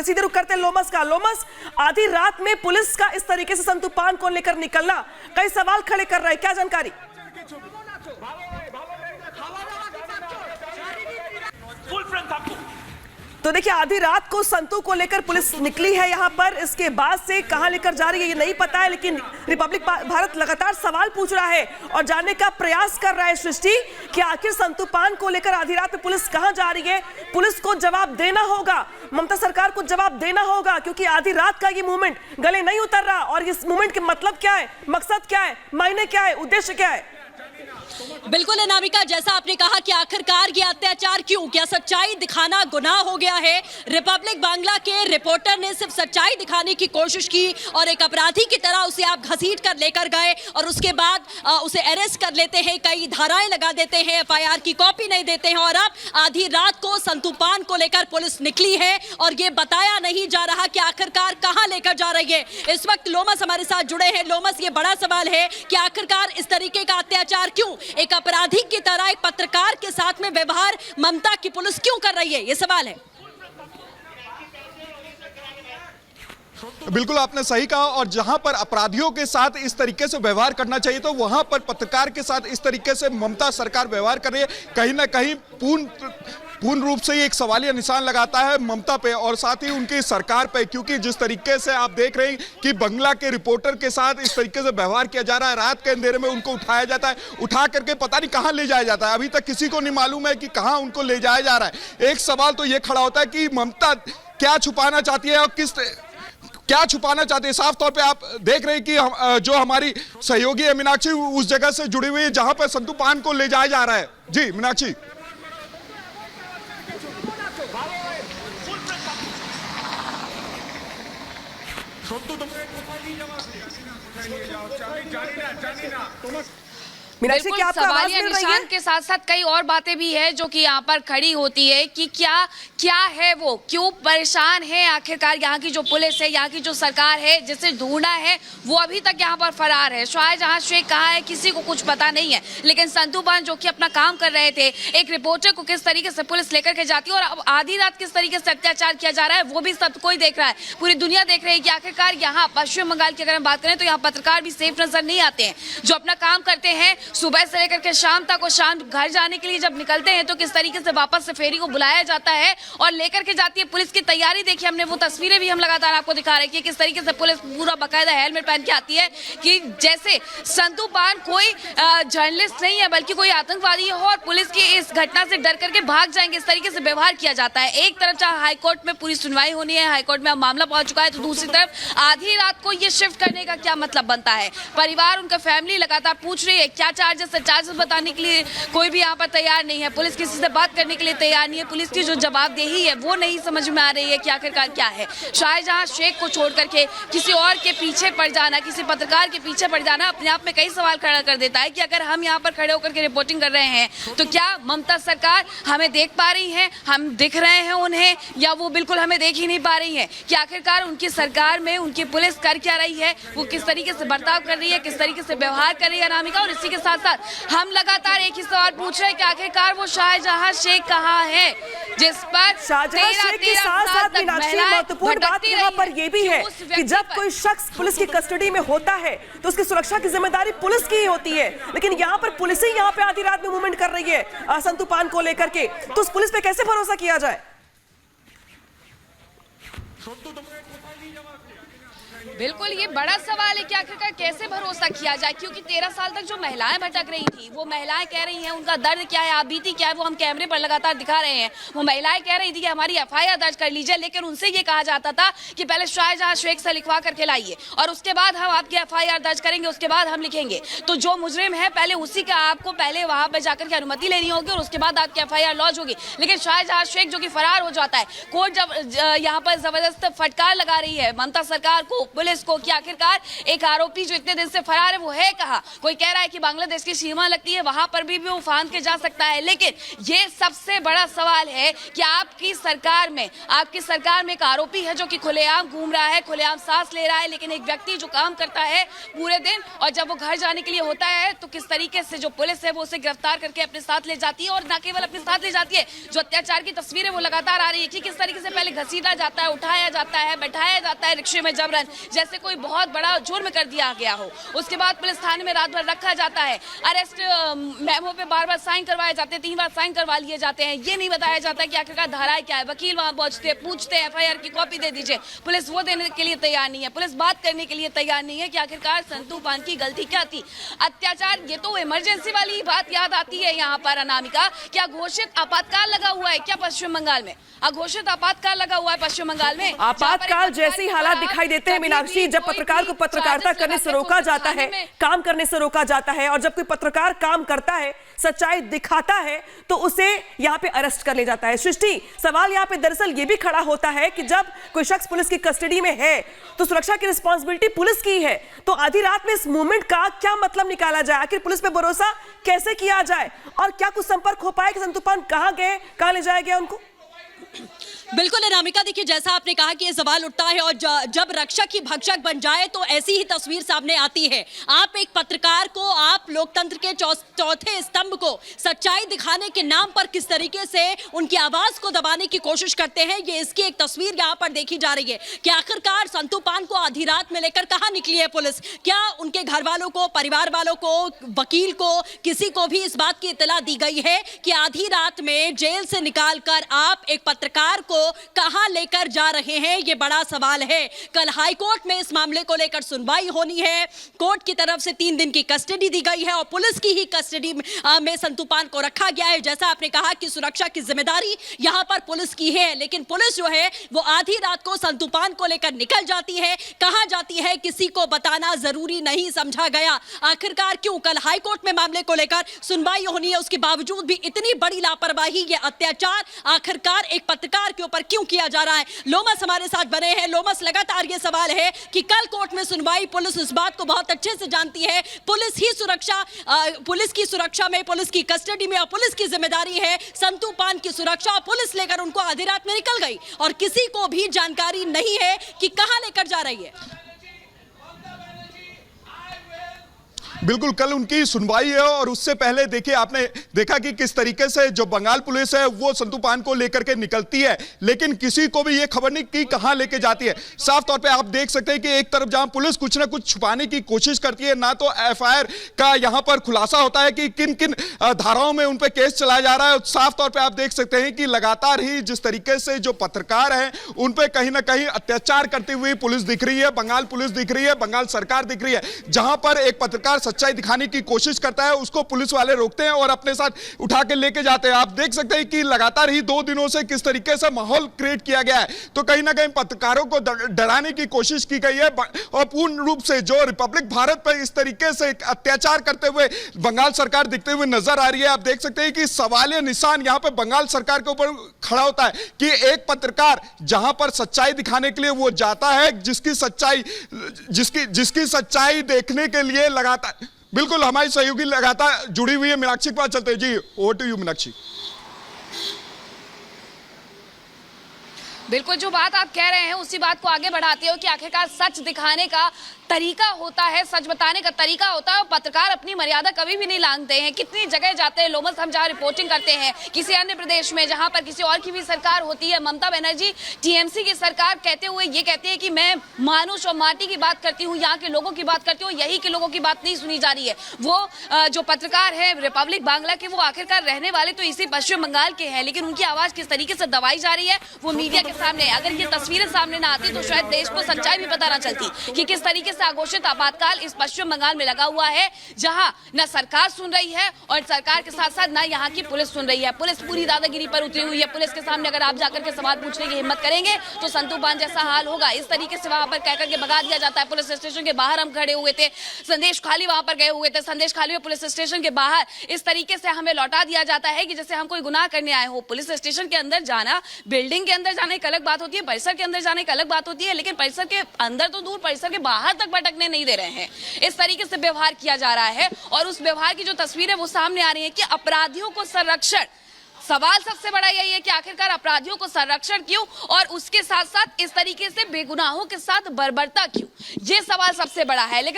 सीधे रुक करते हैं लोमस का। लोमस, आधी रात में पुलिस का इस तरीके से संतू पान को लेकर निकलना कई सवाल खड़े कर रहा है, क्या जानकारी? तो देखिए, आधी रात को संतू को लेकर पुलिस निकली है यहाँ पर। इसके बाद से कहां लेकर जा रही है ये नहीं पता है, लेकिन रिपब्लिक भारत लगातार सवाल पूछ रहा है और जानने का प्रयास कर रहा है सृष्टि कि आखिर संतू पान को लेकर आधी रात में पुलिस कहां जा रही है। पुलिस को जवाब देना होगा, ममता सरकार को जवाब देना होगा, क्योंकि आधी रात का ये मूवमेंट गले नहीं उतर रहा। और इस मूवमेंट के मतलब क्या है, मकसद क्या है, मायने क्या है, उद्देश्य क्या है? बिल्कुल अनामिका, जैसा आपने कहा कि आखिरकार ये अत्याचार क्यों, क्या सच्चाई दिखाना गुनाह हो गया है? रिपब्लिक बांग्ला के रिपोर्टर ने सिर्फ सच्चाई दिखाने की कोशिश की और एक अपराधी की तरह उसे आप घसीट कर लेकर गए और उसके बाद उसे अरेस्ट कर लेते हैं, कई धाराएं लगा देते हैं, एफआईआर की कॉपी नहीं देते हैं। और अब आधी रात को संतू पान को लेकर पुलिस निकली है और ये बताया नहीं जा रहा कि आखिरकार कहां लेकर जा रही है। इस वक्त लोमस हमारे साथ जुड़े हैं। लोमस, ये बड़ा सवाल है कि आखिरकार इस तरीके का अत्याचार क्यों, एक अपराधी की तरह एक पत्रकार के साथ में व्यवहार ममता की पुलिस क्यों कर रही है, ये सवाल है। बिल्कुल आपने सही कहा, और जहां पर अपराधियों के साथ इस तरीके से व्यवहार करना चाहिए तो वहां पर पत्रकार के साथ इस तरीके से ममता सरकार व्यवहार कर रही है, कहीं ना कहीं पूर्ण रूप से ये एक सवालिया निशान लगाता है ममता पे और साथ ही उनकी सरकार पे। क्योंकि जिस तरीके से आप देख रहे हैं कि बंगला के रिपोर्टर के साथ इस तरीके से व्यवहार किया जा रहा है, रात के अंधेरे में उनको उठाया जाता है, उठा करके पता नहीं कहां ले जाया जाता है। अभी तक किसी को नहीं मालूम है कि कहां उनको ले जाया जा रहा है। एक सवाल तो ये खड़ा होता है कि ममता क्या छुपाना चाहती है और क्या छुपाना चाहते हैं। साफ तौर पे आप देख रहे हैं कि जो हमारी सहयोगी है मीनाक्षी उस जगह से जुड़ी हुई है जहां पर संतू पान को ले जाया जा रहा है। जी मीनाक्षी। बिल्कुल सवालिया निशान के साथ साथ कई और बातें भी है जो कि यहाँ पर खड़ी होती है कि क्या है वो, क्यों परेशान है आखिरकार यहाँ की जो पुलिस है, यहाँ की जो सरकार है, जिसे ढूंढना है वो अभी तक यहाँ पर फरार है। शाहजहां शेख कहा है किसी को कुछ पता नहीं है, लेकिन संतू पान जो कि अपना काम कर रहे थे, एक रिपोर्टर को किस तरीके से पुलिस लेकर के जाती है और अब आधी रात किस तरीके से अत्याचार किया जा रहा है वो भी सब कोई देख रहा है, पूरी दुनिया देख रही है कि आखिरकार यहाँ पश्चिम बंगाल की अगर हम बात करें तो यहाँ पत्रकार भी सेफ नजर नहीं आते हैं, जो अपना काम करते हैं सुबह से लेकर के शाम तक और शाम घर जाने के लिए जब निकलते हैं तो किस तरीके से वापस से फेरी को बुलाया जाता है और लेकर के जाती है पुलिस की तैयारी। देखिए हमने वो तस्वीरें भी हम लगातार आपको दिखा रहे हैं कि किस तरीके से पुलिस पूरा बाकायदा हेलमेट पहन के आती है कि जैसे संतू पान कोई जर्नलिस्ट नहीं है बल्कि कोई आतंकवादी है और पुलिस की इस घटना से डर करके भाग जाएंगे, इस तरीके से व्यवहार किया जाता है। एक तरफ चाहे हाईकोर्ट में पूरी सुनवाई होनी है, हाईकोर्ट में अब मामला पहुंच चुका है, तो दूसरी तरफ आधी रात को ये शिफ्ट करने का क्या मतलब बनता है। परिवार, उनका फैमिली लगातार पूछ रही है क्या चार्जेस है, चार्जेस बताने के लिए कोई भी यहाँ पर तैयार नहीं है, पुलिस किसी से बात करने के लिए तैयार नहीं है, पुलिस की जो जवाबदेही है वो नहीं समझ में आ रही है कि आखिरकार क्या है। शाहजहां शेख को छोड़ करके किसी और के पीछे पड़ जाना, किसी पत्रकार के पीछे पड़ जाना अपने आप में कई सवाल खड़ा कर देता है कि अगर हम यहाँ पर खड़े होकर के रिपोर्टिंग कर रहे हैं तो क्या ममता सरकार हमें देख पा रही है, हम दिख रहे हैं उन्हें, या वो बिल्कुल हमें देख ही नहीं पा रही है कि आखिरकार उनकी सरकार में उनकी पुलिस कर क्या रही है, वो किस तरीके से बर्ताव कर रही है, किस तरीके से व्यवहार कर रही है अनामिका। और इसी के साथ साथ हम लगातार एक ही सवाल पूछ रहे हैं कि आखिरकार वो शाहजहां शेख कहाँ है जिस पर शाहजहां शेख के साथ मीनाक्षी महत्वपूर्ण बात यहाँ पर यह भी है कि जब कोई शख्स पुलिस की कस्टडी में होता है तो उसकी सुरक्षा की जिम्मेदारी पुलिस की ही होती है, लेकिन यहाँ पर पुलिस ही यहाँ पे आधी रात में मूवमेंट कर रही है संतू पान को लेकर के, तो उस पुलिस पे कैसे भरोसा किया जाए? बिल्कुल ये बड़ा सवाल है कि आखिरकार कैसे भरोसा किया जाए, क्योंकि 13 साल तक जो महिलाएं भटक रही थी वो महिलाएं कह रही हैं उनका दर्द क्या है, बीती क्या है, वो हम कैमरे पर लगातार दिखा रहे हैं। वो महिलाएं कह रही थी कि हमारी एफआईआर दर्ज कर लीजिए, लेकिन उनसे ये कहा जाता था कि पहले शाहजहां शेख से लिखवा करके लाइए और उसके बाद हम आपकी एफआईआर दर्ज करेंगे, उसके बाद हम लिखेंगे। तो जो मुजरिम है पहले उसी का आपको पहले वहां पर जाकर के अनुमति लेनी होगी और उसके बाद आपकी एफआईआर लॉन्च होगी। लेकिन शाहजहां शेख जो कि फरार हो जाता है, कोर्ट जब यहाँ पर जबरदस्त फटकार लगा रही है ममता सरकार को, पुलिस को कि आखिरकार एक आरोपी जो इतने दिन से फरार है वो है कहां। कोई कह रहा है कि बांग्लादेश की सीमा लगती है वहां पर भी वो फांद के जा सकता है, लेकिन ये सबसे बड़ा सवाल है कि आपकी सरकार में एक आरोपी है जो कि खुलेआम घूम रहा है, खुलेआम सांस ले रहा है, लेकिन एक व्यक्ति जो काम करता है पूरे दिन और जब वो घर जाने के लिए होता है तो किस तरीके से जो पुलिस है वो उसे गिरफ्तार करके अपने साथ ले जाती है। और न केवल अपने साथ ले जाती है, जो अत्याचार की तस्वीरें वो लगातार आ रही है कि किस तरीके से पहले घसीटा जाता है, उठाया उठाया जाता है, बैठाया जाता है रिक्शे में जबरन, जैसे कोई बहुत बड़ा जुर्म कर दिया गया हो। उसके बाद पुलिस थाने में रात भर रखा जाता है, अरेस्ट मेमो पे बार बार साइन करवाए जाते हैं, 3 बार साइन करवा लिए जाते हैं। ये नहीं बताया जाता कि आखिरकार धाराएं क्या है। वकील वहां पहुंचते हैं, पूछते हैं FIR की कॉपी दे दीजिए, पुलिस वो देने के लिए तैयार नहीं है, पुलिस बात करने के लिए तैयार नहीं है कि आखिरकार संतू पान की गलती क्या थी। अत्याचार, ये तो इमरजेंसी वाली बात याद आती है यहाँ पर अनामिका। क्या घोषित आपातकाल लगा हुआ है क्या पश्चिम बंगाल में? अघोषित आपातकाल लगा हुआ है पश्चिम बंगाल में। आपातकाल जैसे ही हालात दिखाई देते हैं मीनाक्षी, जब पत्रकार को पत्रकारिता करने से रोका जाता है, काम करने से रोका जाता है, और जब कोई पत्रकार काम करता है, सच्चाई दिखाता है, तो उसे यहाँ पे अरेस्ट कर लिया जाता है। सृष्टि, सवाल यहाँ पे दरअसल ये भी खड़ा होता है कि जब कोई शख्स पुलिस की कस्टडी में है तो सुरक्षा की रिस्पॉन्सिबिलिटी पुलिस की है, तो आधी रात में इस मूवमेंट का क्या मतलब निकाला जाए? आखिर पुलिस पे भरोसा कैसे किया जाए, और क्या कुछ संपर्क हो पाए कि संतू पान कहाँ गए, कहाँ ले जाया गया उनको? बिल्कुल अनामिका, देखिए जैसा आपने कहा कि ये सवाल उठता है, और जब रक्षक ही भक्षक बन जाए तो ऐसी ही तस्वीर सामने आती है। आप एक पत्रकार को, आप लोकतंत्र के चौथे स्तंभ को सच्चाई दिखाने के नाम पर किस तरीके से उनकी आवाज को दबाने की कोशिश करते हैं, ये इसकी एक तस्वीर यहाँ पर देखी जा रही है कि आखिरकार संतू पान को आधी रात में लेकर कहाँ निकली है पुलिस। क्या उनके घर वालों को, परिवार वालों को, वकील को, किसी को भी इस बात की इत्तला दी गई है कि आधी रात में जेल से निकालकर आप एक पत्रकार को कहां लेकर जा रहे हैं? ये बड़ा सवाल है। कल हाईकोर्ट में इस मामले को लेकर सुनवाई होनी है। कोर्ट की तरफ से 3 दिन की कस्टडी दी गई है और पुलिस की ही कस्टडी में संतू पान को रखा गया है। जैसा आपने कहा कि सुरक्षा की जिम्मेदारी यहां पर पुलिस की है, लेकिन पुलिस जो है वो आधी रात को संतू पान को लेकर निकल जाती है। कहां जाती है किसी को बताना जरूरी नहीं समझा गया। आखिरकार क्यों कल हाईकोर्ट में मामले को लेकर सुनवाई होनी है, उसके बावजूद भी इतनी बड़ी लापरवाही, ये अत्याचार आखिरकार एक पत्रकार के ऊपर क्यों किया जा रहा है? लोमस हमारे साथ बने हैं। लोमस, लगातार ये सवाल है कि कल कोर्ट में सुनवाई, पुलिस इस बात को बहुत अच्छे से जानती है, पुलिस की सुरक्षा में, पुलिस की कस्टडी में, और पुलिस की जिम्मेदारी है संतू पान की सुरक्षा, और पुलिस लेकर उनको आधी रात में निकल गई और किसी को भी जानकारी नहीं है कि कहां लेकर जा रही है। बिल्कुल, कल उनकी सुनवाई है और उससे पहले देखिए, आपने देखा कि किस तरीके से जो बंगाल पुलिस है वो संतू पान को लेकर के निकलती है, लेकिन किसी को भी ये खबर नहीं कि कहां लेके जाती है। साफ तौर पे आप देख सकते हैं कि एक तरफ जहां पुलिस कुछ ना कुछ छुपाने की कोशिश करती है, ना तो FIR का यहां पर खुलासा होता है कि किन किन धाराओं में उन पर केस चलाया जा रहा है। साफ तौर पर आप देख सकते हैं कि लगातार ही जिस तरीके से जो पत्रकार हैं उन पर कहीं ना कहीं अत्याचार करती हुई पुलिस दिख रही है, बंगाल पुलिस दिख रही है, बंगाल सरकार दिख रही है। जहां पर एक पत्रकार सच्चाई दिखाने की कोशिश करता है, उसको पुलिस वाले रोकते हैं और अपने साथ उठा के लेके जाते हैं। आप देख सकते हैं कि लगातार ही 2 दिनों से किस तरीके से माहौल क्रिएट किया गया है, तो कहीं ना कहीं पत्रकारों को डराने की कोशिश की गई है, और पूर्ण रूप से जो रिपब्लिक भारत पर इस तरीके से अत्याचार करते हुए बंगाल सरकार दिखते हुए नजर आ रही है। आप देख सकते हैं कि सवालिया निशान यहां पर बंगाल सरकार के ऊपर खड़ा होता है कि एक पत्रकार जहां पर सच्चाई दिखाने के लिए वो जाता है, जिसकी सच्चाई देखने के लिए लगातार, बिल्कुल हमारी सहयोगी लगातार जुड़ी हुई है। मीनाक्षी के पास चलते हैं जी, ओवर टू यू मीनाक्षी। बिल्कुल, जो बात आप कह रहे हैं उसी बात को आगे बढ़ाते हो कि आखिरकार सच दिखाने का तरीका होता है, सच बताने का तरीका होता है, और पत्रकार अपनी मर्यादा कभी भी नहीं लांघते हैं। कितनी जगह जाते हैं लोमस, हम जहाँ रिपोर्टिंग करते हैं किसी अन्य प्रदेश में जहाँ पर किसी और की भी सरकार होती है, ममता बनर्जी TMC की सरकार कहते हुए ये कहती है कि मैं मानुष और माटी की बात करती हूँ, यहाँ के लोगों की बात करती हूँ, यही के लोगों की बात नहीं सुनी जा रही है। वो जो पत्रकार है रिपब्लिक बांग्ला के, वो आखिरकार रहने वाले तो इसी पश्चिम बंगाल के हैं, लेकिन उनकी आवाज किस तरीके से दबाई जा रही है वो मीडिया के सामने। अगर ये तस्वीरें सामने ना आती तो शायद देश को सच्चाई भी पता ना चलती कि किस तरीके से आघोषित आपातकाल इस पश्चिम बंगाल में लगा हुआ है, जहां न सरकार सुन रही है और सरकार के साथ साथ ना यहाँ की पुलिस सुन रही है। पुलिस पूरी दादागिरी पर उतरी हुई है। पुलिस के सामने अगर आप जाकर के सवाल पूछने की हिम्मत करेंगे तो संतू पान जैसा हाल होगा। इस तरीके से वहां पर कहकर के भगा दिया जाता है। पुलिस स्टेशन के बाहर हम खड़े हुए थे, संदेश खाली वहां पर गए हुए थे, संदेश खाली में पुलिस स्टेशन के बाहर इस तरीके से हमें लौटा दिया जाता है कि जैसे हम कोई गुनाह करने आए हो। पुलिस स्टेशन के अंदर जाना, बिल्डिंग के अंदर जाना एक अलग बात होती है, परिसर के अंदर जाने एक अलग बात होती है, लेकिन परिसर के अंदर तो दूर, परिसर के बाहर तक भटकने नहीं दे रहे हैं। इस तरीके से व्यवहार किया जा रहा है और उस व्यवहार की जो तस्वीर है वो सामने आ रही है कि अपराधियों को संरक्षण, सवाल सबसे बड़ा यही है कि आखिरकार अपराधियों को संरक्षण क्यों और उसके साथ साथ इस तरीके से बेगुनाहों के साथ बर्बरता क्यों, ये सवाल सबसे बड़ा है। लेकिन